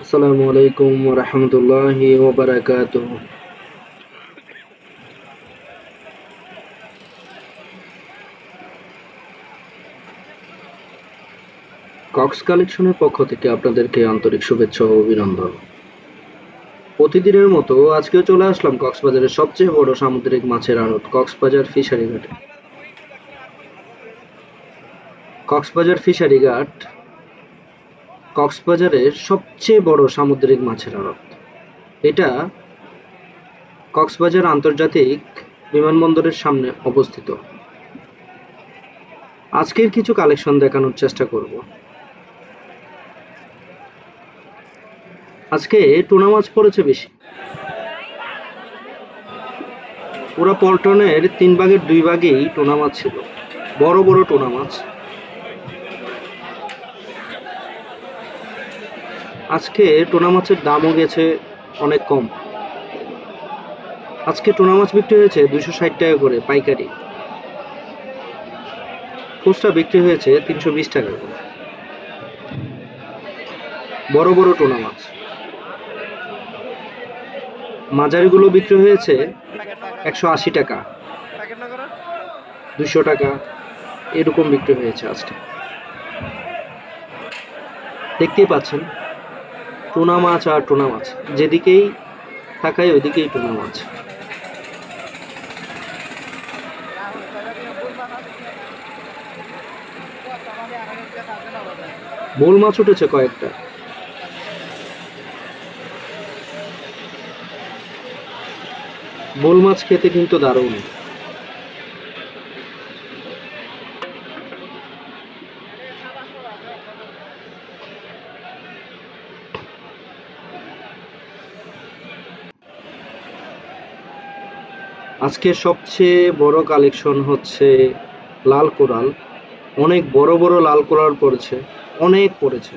আসসালামু আলাইকুম ওয়া রাহমাতুল্লাহি ওয়া বারাকাতুহু। কক্স কালেকশনের পক্ষ থেকে আপনাদেরকে আন্তরিক শুভেচ্ছা ও অভিনন্দন। প্রতিদিনের মতো আজকেও চলে আসলাম কক্সবাজারের সবচেয়ে বড় সামুদ্রিক মাছের আড়ত কক্সবাজার ফিশারি ঘাটে। কক্সবাজার ফিশারি ঘাট কক্সবাজারের সবচেয়ে বড় সামুদ্রিক মাছের আড়ত। এটা কক্সবাজার আন্তর্জাতিক বিমানবন্দরের সামনে অবস্থিত। আজকের কিছু কালেকশন দেখানোর চেষ্টা করব। আজকে টুনা মাছ পড়েছে বেশি। পুরো পল্টনের 3 ভাগের 2 ভাগেই টুনা মাছ ছিল, বড় বড় টুনা মাছ। আজকে টুনা মাছের দামও গেছে অনেক কম। আজকে টুনা মাছ বিক্রি হয়েছে 260 টাকা করে পাইকারি, খুচরা বিক্রি হয়েছে 320 টাকা করে। বড় বড় টুনা মাছ। মাঝারিগুলো বিক্রি হয়েছে 180 টাকা, 200 টাকা, এরকম বিক্রি হয়েছে আজকে। দেখতেই পাচ্ছেন টুনা মাছ আর টুনা মাছ, যেদিকেই তাকাই ওইদিকেই টুনা মাছ। বোল মাছ উঠেছে কয়েকটা। বোল মাছ খেতে কিন্তু দারুণ। আজকে সবচেয়ে বড় কালেকশন হচ্ছে লাল কোরাল। অনেক বড় বড় লাল কোরাল পড়েছে, অনেক পড়েছে।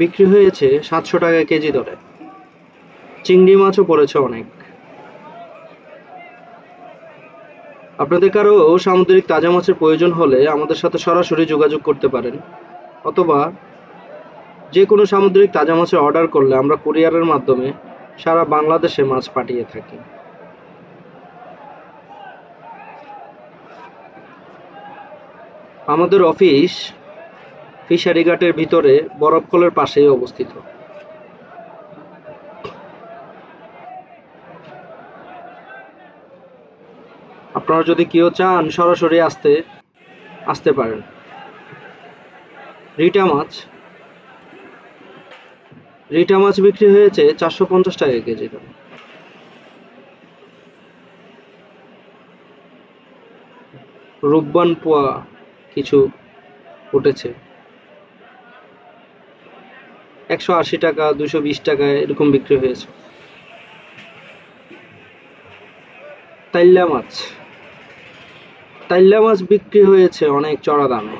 বিক্রি হয়েছে 700 টাকা কেজি দরে। চিংড়ি মাছও পড়েছে অনেক। আপনাদের কারো সামুদ্রিক তাজা মাছের প্রয়োজন হলে আমাদের সাথে সরাসরি যোগাযোগ করতে পারেন, অথবা যে কোনো সামুদ্রিক তাজা মাছের অর্ডার করলে আমরা কুরিয়ারের মাধ্যমে সারা বাংলাদেশে মাছ পাঠিয়ে থাকি। আমাদের অফিস ফিশারি ঘাটের ভিতরে বরফকলের পাশেই অবস্থিত। আপনারা যদি কেউ চান সরাসরি আসতে পারেন। রিটা মাছ বিক্রি হয়েছে 450 টাকা কেজি দাম। রূপবান পোয়া কিছু উঠেছে 180 টাকা, 220 টাকা, এরকম বিক্রি হয়েছে। তাইল্লা মাছ বিক্রি হয়েছে অনেক চড়া দামে।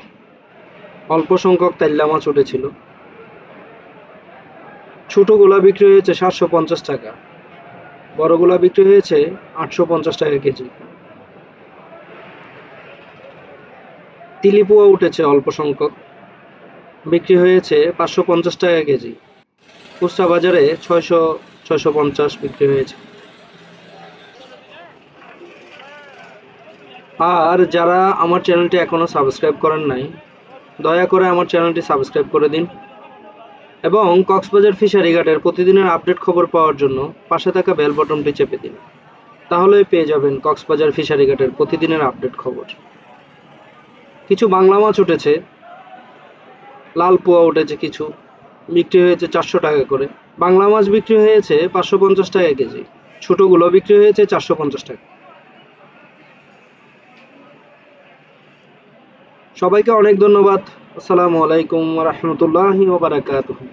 অল্প সংখ্যক তাইল্লা মাছ উঠেছিল। ছোটগুলা বিক্রি হয়েছে 750 টাকা, বড়গুলা বিক্রি হয়েছে 850 টাকা কেজি। তিলিপুয়া উঠেছে অল্প সংখ্যক, বিক্রি হয়েছে 550 টাকা কেজি। খুচরা বাজারে 650 বিক্রি হয়েছে। আর যারা আমার চ্যানেলটি এখনো সাবস্ক্রাইব করেন নাই, দয়া করে আমার চ্যানেলটি সাবস্ক্রাইব করে দিন এবং কক্সবাজার ফিশারি ঘাটের প্রতিদিনের আপডেট খবর পাওয়ার জন্য পাশে থাকা বেল বটনটি চেপে দিন। তাহলেই পেয়ে যাবেন কক্সবাজার ফিশারি ঘাটের প্রতিদিনের আপডেট খবর। কিছু বাংলা মাছ উঠেছে, লাল পোয়া উঠেছে কিছু, বিক্রি হয়েছে 400 টাকা করে। বাংলা মাছ বিক্রি হয়েছে 550 টাকা কেজি, ছোটগুলো বিক্রি হয়েছে 450 টাকা। সবাইকে অনেক ধন্যবাদ। আসসালামু আলাইকুম ওয়া রাহমাতুল্লাহি ওয়া বারাকাতুহু।